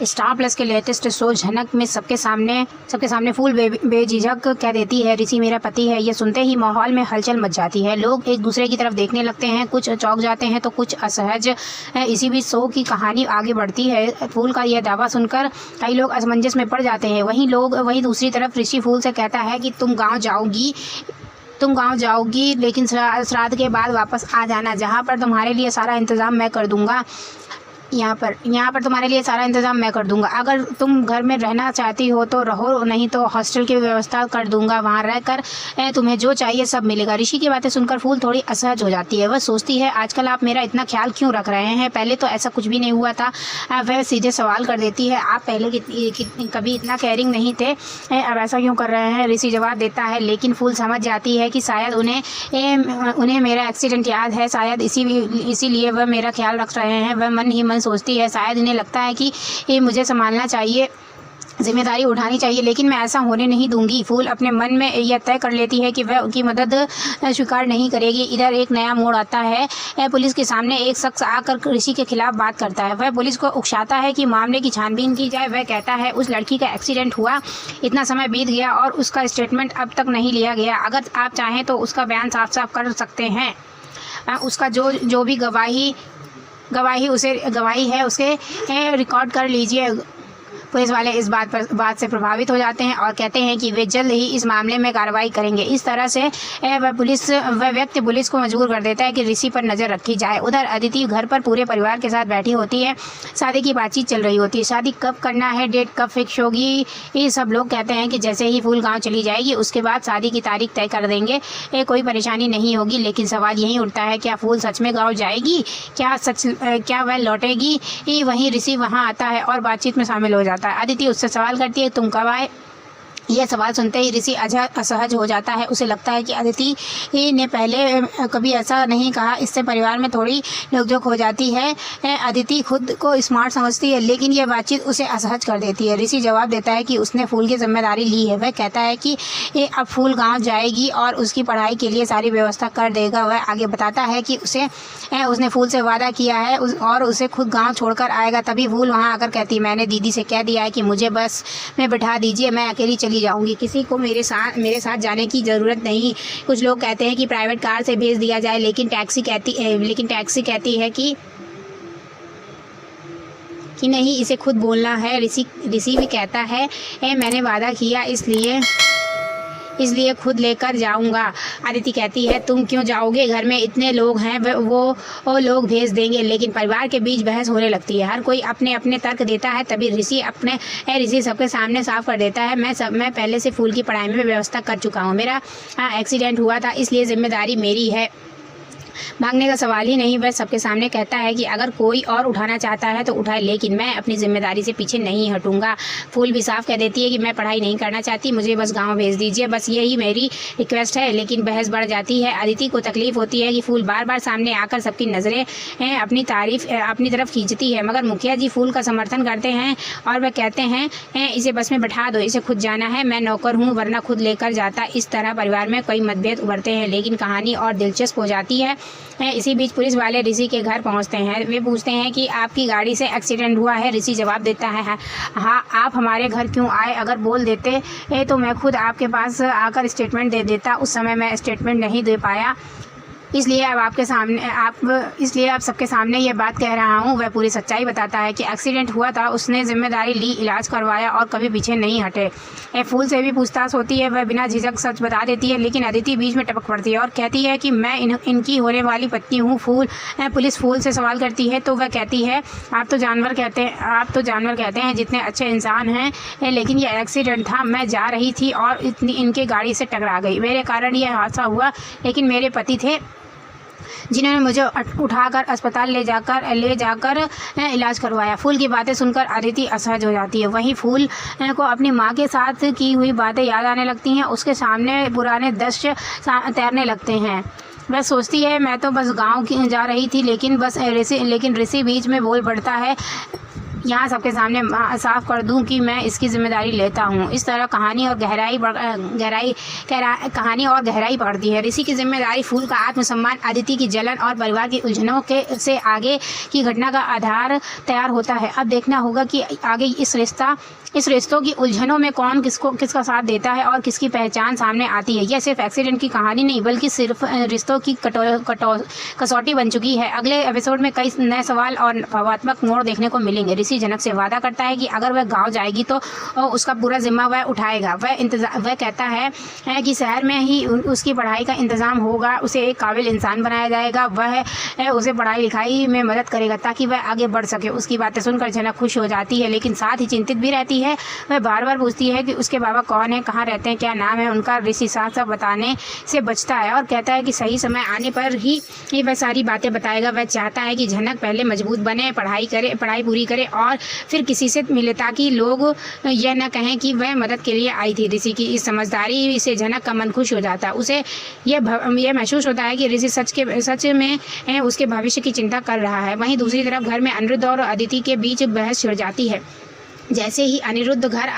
Star plus के latest show झनक में सबके सामने फूल बेझिझक कह देती है ऋषि मेरा पति है। ये सुनते ही माहौल में हलचल मच जाती है। लोग एक दूसरे की तरफ देखने लगते हैं, कुछ चौंक जाते हैं तो कुछ असहज। इसी बीच शो की कहानी आगे बढ़ती है। फूल का यह दावा सुनकर कई लोग असमंजस में पड़ जाते हैं। वहीं दूसरी तरफ ऋषि फूल से कहता है कि तुम गाँव जाओगी लेकिन श्राद्ध के बाद वापस आ जाना, जहाँ पर तुम्हारे लिए सारा इंतज़ाम मैं कर दूंगा। यहाँ पर तुम्हारे लिए सारा इंतज़ाम मैं कर दूंगा। अगर तुम घर में रहना चाहती हो तो रहो, नहीं तो हॉस्टल की व्यवस्था कर दूंगा। वहाँ रहकर तुम्हें जो चाहिए सब मिलेगा। ऋषि की बातें सुनकर फूल थोड़ी असहज हो जाती है। वह सोचती है आजकल आप मेरा इतना ख्याल क्यों रख रहे हैं? पहले तो ऐसा कुछ भी नहीं हुआ था। वह सीधे सवाल कर देती है आप पहले कभी इतना केयरिंग नहीं थे, अब ऐसा क्यों कर रहे हैं? ऋषि जवाब देता है लेकिन फूल समझ जाती है कि शायद उन्हें मेरा एक्सीडेंट याद है, शायद इसीलिए वह मेरा ख्याल रख रहे हैं। वह मन ही मन सोचती है शायद इन्हें लगता है कि ये मुझे संभालना चाहिए, जिम्मेदारी उठानी चाहिए, लेकिन मैं ऐसा होने नहीं दूंगी। फूल अपने मन में यह तय कर लेती है कि वह उनकी मदद स्वीकार नहीं करेगी। इधर एक नया मोड़ आता है। पुलिस के सामने एक शख्स आकर ऋषि के खिलाफ बात करता है। वह पुलिस को उकसाता है कि मामले की छानबीन की जाए। वह कहता है उस लड़की का एक्सीडेंट हुआ, इतना समय बीत गया और उसका स्टेटमेंट अब तक नहीं लिया गया। अगर आप चाहें तो उसका बयान साफ साफ कर सकते हैं। उसका जो भी गवाही है उसे रिकॉर्ड कर लीजिए। पुलिस वाले इस बात से प्रभावित हो जाते हैं और कहते हैं कि वे जल्द ही इस मामले में कार्रवाई करेंगे। इस तरह से वह व्यक्ति पुलिस को मजबूर कर देता है कि ऋषि पर नज़र रखी जाए। उधर अदिति घर पर पूरे परिवार के साथ बैठी होती है। शादी की बातचीत चल रही होती है। शादी कब करना है, डेट कब फिक्स होगी, ये सब लोग कहते हैं कि जैसे ही फूल गाँव चली जाएगी उसके बाद शादी की तारीख तय कर देंगे, कोई परेशानी नहीं होगी। लेकिन सवाल यही उठता है क्या फूल सच में गाँव जाएगी? क्या वह लौटेगी? वहीं ऋषि वहाँ आता है और बातचीत में शामिल हो जाता है। अदिति उससे सवाल करती है तुम कब आए? यह सवाल सुनते ही ऋषि असहज हो जाता है। उसे लगता है कि अदिति ने पहले कभी ऐसा नहीं कहा। इससे परिवार में थोड़ी नोकझोंक हो जाती है। अदिति खुद को स्मार्ट समझती है लेकिन यह बातचीत उसे असहज कर देती है। ऋषि जवाब देता है कि उसने फूल की जिम्मेदारी ली है। वह कहता है कि अब फूल गांव जाएगी और उसकी पढ़ाई के लिए सारी व्यवस्था कर देगा। वह आगे बताता है कि उसने फूल से वादा किया है और उसे खुद गाँव छोड़कर आएगा। तभी फूल वहाँ आकर कहती मैंने दीदी से कह दिया है कि मुझे बस में बिठा दीजिए, मैं अकेली चली जाऊंगी, किसी को मेरे साथ जाने की ज़रूरत नहीं। कुछ लोग कहते हैं कि प्राइवेट कार से भेज दिया जाए, लेकिन टैक्सी कहती है कि नहीं, इसे खुद बोलना है। ऋषि भी कहता है मैंने वादा किया इसलिए खुद लेकर जाऊंगा। अदिति कहती है तुम क्यों जाओगे, घर में इतने लोग हैं, वो लोग भेज देंगे। लेकिन परिवार के बीच बहस होने लगती है। हर कोई अपने अपने तर्क देता है। तभी ऋषि सबके सामने साफ कर देता है मैं पहले से फूल की पढ़ाई में व्यवस्था कर चुका हूँ। मेरा एक्सीडेंट हुआ था इसलिए जिम्मेदारी मेरी है, भागने का सवाल ही नहीं। वह सबके सामने कहता है कि अगर कोई और उठाना चाहता है तो उठाए, लेकिन मैं अपनी जिम्मेदारी से पीछे नहीं हटूंगा। फूल भी साफ कह देती है कि मैं पढ़ाई नहीं करना चाहती, मुझे बस गांव भेज दीजिए, बस यही मेरी रिक्वेस्ट है। लेकिन बहस बढ़ जाती है। अदिति को तकलीफ होती है कि फूल बार बार सामने आकर सबकी नज़रें अपनी तरफ खींचती है। मगर मुखिया जी फूल का समर्थन करते हैं और वह कहते हैं इसे बस में बैठा दो, इसे खुद जाना है, मैं नौकर हूँ वरना खुद लेकर जाता। इस तरह परिवार में कई मतभेद उभरते हैं लेकिन कहानी और दिलचस्प हो जाती है। इसी बीच पुलिस वाले ऋषि के घर पहुंचते हैं। वे पूछते हैं कि आपकी गाड़ी से एक्सीडेंट हुआ है। ऋषि जवाब देता है हाँ, आप हमारे घर क्यों आए? अगर बोल देते तो मैं खुद आपके पास आकर स्टेटमेंट दे देता। उस समय मैं स्टेटमेंट नहीं दे पाया, इसलिए अब सबके सामने ये बात कह रहा हूँ। वह पूरी सच्चाई बताता है कि एक्सीडेंट हुआ था, उसने जिम्मेदारी ली, इलाज करवाया और कभी पीछे नहीं हटे। फूल से भी पूछताछ होती है। वह बिना झिझक सच बता देती है लेकिन अदिति बीच में टपक पड़ती है और कहती है कि मैं इनकी होने वाली पत्नी हूँ। पुलिस फूल से सवाल करती है तो वह कहती है आप तो जानवर कहते हैं जितने अच्छे इंसान हैं, लेकिन यह एक्सीडेंट था, मैं जा रही थी और इनके गाड़ी से टकरा गई, मेरे कारण यह हादसा हुआ। लेकिन मेरे पति थे जिन्होंने मुझे उठाकर अस्पताल ले जाकर इलाज करवाया। फूल की बातें सुनकर अदिति असहज हो जाती है। वहीं फूल को अपनी माँ के साथ की हुई बातें याद आने लगती हैं। उसके सामने पुराने दृश्य तैरने लगते हैं। वह सोचती है मैं तो बस गाँव जा रही थी, लेकिन ऋषि बीच में बोल पड़ता है यहाँ सबके सामने साफ कर दूं कि मैं इसकी जिम्मेदारी लेता हूँ। इस तरह कहानी और गहराई बढ़ती है। ऋषि की जिम्मेदारी, फूल का आत्मसम्मान, अदिति की जलन और परिवार की उलझनों के से आगे की घटना का आधार तैयार होता है। अब देखना होगा कि आगे इस रिश्तों की उलझनों में कौन किसका साथ देता है और किसकी पहचान सामने आती है। यह सिर्फ एक्सीडेंट की कहानी नहीं बल्कि सिर्फ रिश्तों की कसौटी बन चुकी है। अगले एपिसोड में कई नए सवाल और भावात्मक मोड़ देखने को मिलेंगे। ऋषि जनक से वादा करता है कि अगर वह गांव जाएगी तो उसका पूरा जिम्मा वह उठाएगा। वह कहता है कि शहर में ही उसकी पढ़ाई का इंतजाम होगा, उसे एक काबिल इंसान बनाया जाएगा। वह उसे पढ़ाई लिखाई में मदद करेगा ताकि वह आगे बढ़ सके। उसकी बातें सुनकर जनक खुश हो जाती है लेकिन साथ ही चिंतित भी रहती है। वह बार बार पूछती है कि उसके बाबा कौन है, कहाँ रहते हैं, क्या नाम है उनका। ऋषि साथ सब बताने से बचता है और कहता है कि सही समय आने पर ही वह सारी बातें बताएगा। वह चाहता है कि जनक पहले मजबूत बने, पढ़ाई पूरी करे और फिर किसी से मिले ताकि लोग यह न कहें कि वह मदद के लिए आई थी। ऋषि की इस समझदारी से जनक का मन खुश हो जाता है। उसे यह महसूस होता है कि ऋषि सच में उसके भविष्य की चिंता कर रहा है। वहीं दूसरी तरफ घर में अनिरुद्ध और अदिति के बीच बहस छिड़ जाती है। जैसे ही अनिरुद्ध घर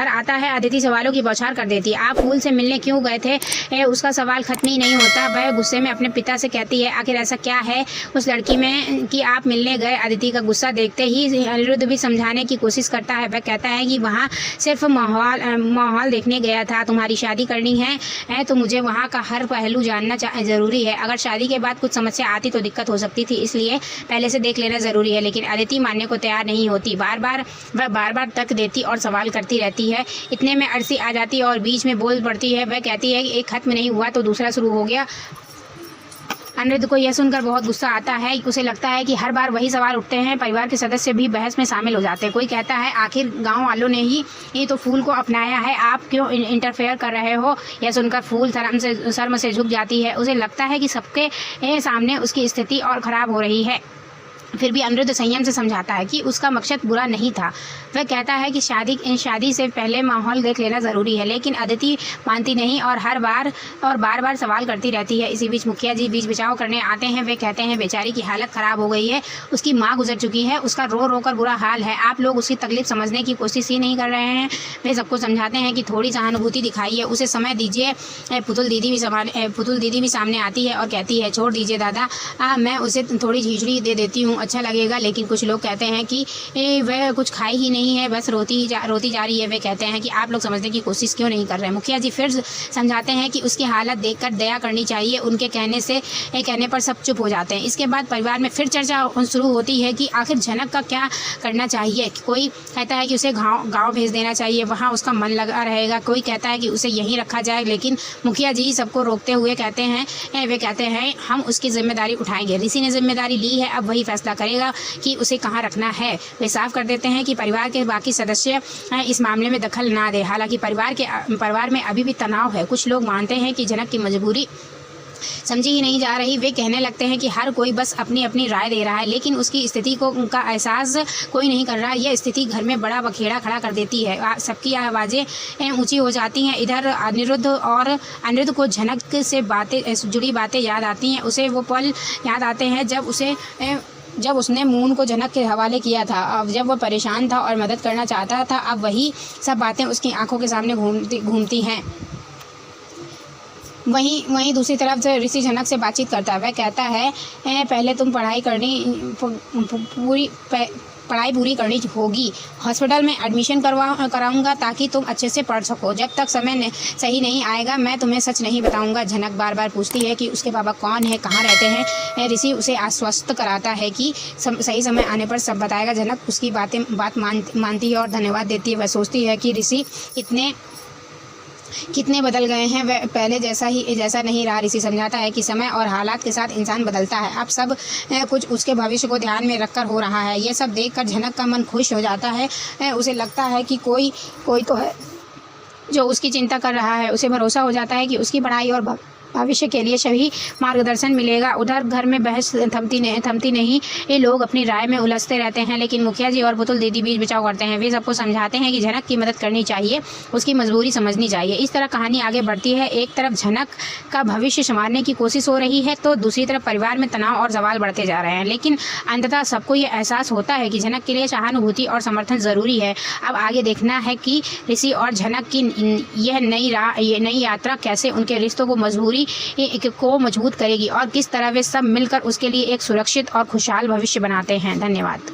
आता है अदिति सवालों की बौछार कर देती है। आप फूल से मिलने क्यों गए थे? उसका सवाल खत्म ही नहीं होता। वह गुस्से में अपने पिता से कहती है आखिर ऐसा क्या है उस लड़की में कि आप मिलने गए। अदिति का गुस्सा देखते ही अनिरुद्ध भी समझाने की कोशिश करता है। वह कहता है कि वहाँ सिर्फ माहौल देखने गया था। तुम्हारी शादी करनी है तो मुझे वहाँ का हर पहलू जानना ज़रूरी है। अगर शादी के बाद कुछ समस्या आती तो दिक्कत हो सकती थी, इसलिए पहले से देख लेना ज़रूरी है। लेकिन अदिति मानने को तैयार नहीं होती। वह बार तक देती और सवाल करती रहती है। इतने में अर्सी आ जाती है और बीच में बोल पड़ती है। वह कहती है कि एक खत्म नहीं हुआ तो दूसरा शुरू हो गया। अनिरुद्ध को यह सुनकर बहुत गुस्सा आता है। उसे लगता है कि हर बार वही सवाल उठते हैं। परिवार के सदस्य भी बहस में शामिल हो जाते हैं। कोई कहता है आखिर गांव वालों ने ही तो फूल को अपनाया है, आप क्यों इंटरफेयर कर रहे हो। यह सुनकर फूल शर्म से झुक जाती है। उसे लगता है कि सबके सामने उसकी स्थिति और ख़राब हो रही है। फिर भी अनिरुद्ध संयम से समझाता है कि उसका मकसद बुरा नहीं था। वह कहता है कि शादी से पहले माहौल देख लेना ज़रूरी है। लेकिन अदिति मानती नहीं और बार बार सवाल करती रहती है। इसी बीच मुखिया जी बीच बचाव करने आते हैं। वे कहते हैं बेचारी की हालत ख़राब हो गई है, उसकी माँ गुजर चुकी है, उसका रो कर बुरा हाल है, आप लोग उसकी तकलीफ समझने की कोशिश ही नहीं कर रहे हैं। वे सबको समझाते हैं कि थोड़ी सहानुभूति दिखाइए, उसे समय दीजिए। पुतुल दीदी भी सामने आती है और कहती है छोड़ दीजिए दादा, मैं उसे थोड़ी खिचड़ी दे देती हूँ, अच्छा लगेगा। लेकिन कुछ लोग कहते हैं कि वह कुछ खाई ही नहीं है, बस रोती जा रही है। वे कहते हैं कि आप लोग समझने की कोशिश क्यों नहीं कर रहे हैं। मुखिया जी फिर समझाते हैं कि उसकी हालत देखकर दया करनी चाहिए। उनके कहने पर सब चुप हो जाते हैं। इसके बाद परिवार में फिर चर्चा शुरू होती है कि आखिर जनक का क्या करना चाहिए। कोई कहता है कि उसे गाँव भेज देना चाहिए, वहाँ उसका मन लगा रहेगा। कोई कहता है कि उसे यहीं रखा जाए। लेकिन मुखिया जी सबको रोकते हुए कहते हैं हम उसकी जिम्मेदारी उठाएंगे। ऋषि ने जिम्मेदारी ली है, अब वही फैसला करेगा कि उसे कहाँ रखना है। वे साफ कर देते हैं कि परिवार के बाकी सदस्य इस मामले में दखल ना दे। हालांकि परिवार में अभी भी तनाव है। कुछ लोग मानते हैं कि जनक की मजबूरी समझी ही नहीं जा रही। वे कहने लगते हैं कि हर कोई बस अपनी अपनी राय दे रहा है, लेकिन उसकी स्थिति का एहसास कोई नहीं कर रहा। यह स्थिति घर में बड़ा बखेड़ा खड़ा कर देती है। सबकी आवाज़ें ऊंची हो जाती हैं। इधर अनिरुद्ध को जनक से जुड़ी बातें याद आती हैं। उसे वो पल याद आते हैं जब उसने मून को जनक के हवाले किया था। अब जब वह परेशान था और मदद करना चाहता था, अब वही सब बातें उसकी आंखों के सामने घूमती हैं। वहीं दूसरी तरफ से ऋषि जनक से बातचीत करता है। वह कहता है पहले तुम पढ़ाई पूरी करनी होगी। हॉस्पिटल में एडमिशन कराऊंगा ताकि तुम अच्छे से पढ़ सको। जब तक समय सही नहीं आएगा मैं तुम्हें सच नहीं बताऊंगा। जनक बार बार पूछती है कि उसके बाबा कौन है, कहाँ रहते हैं। ऋषि उसे आश्वस्त कराता है कि सही समय आने पर सब बताएगा। जनक उसकी बात मानती है और धन्यवाद देती है। वह सोचती है कि ऋषि कितने बदल गए हैं, वह पहले जैसा नहीं रहा। ऋषि समझाता है कि समय और हालात के साथ इंसान बदलता है। अब सब कुछ उसके भविष्य को ध्यान में रखकर हो रहा है। ये सब देखकर जनक का मन खुश हो जाता है। उसे लगता है कि कोई तो है जो उसकी चिंता कर रहा है। उसे भरोसा हो जाता है कि उसकी पढ़ाई और भविष्य के लिए सही मार्गदर्शन मिलेगा। उधर घर में बहस थमती नहीं, ये लोग अपनी राय में उलझते रहते हैं, लेकिन मुखिया जी और पुतुल दीदी बीच बचाव करते हैं। वे सबको समझाते हैं कि झनक की मदद करनी चाहिए, उसकी मजबूरी समझनी चाहिए। इस तरह कहानी आगे बढ़ती है। एक तरफ झनक का भविष्य संवारने की कोशिश हो रही है, तो दूसरी तरफ परिवार में तनाव और सवाल बढ़ते जा रहे हैं। लेकिन अंततः सबको ये एहसास होता है कि झनक के लिए सहानुभूति और समर्थन ज़रूरी है। अब आगे देखना है कि ऋषि और झनक की यह नई यात्रा कैसे उनके रिश्तों को मजबूत करेगी और किस तरह वे सब मिलकर उसके लिए एक सुरक्षित और खुशहाल भविष्य बनाते हैं। धन्यवाद।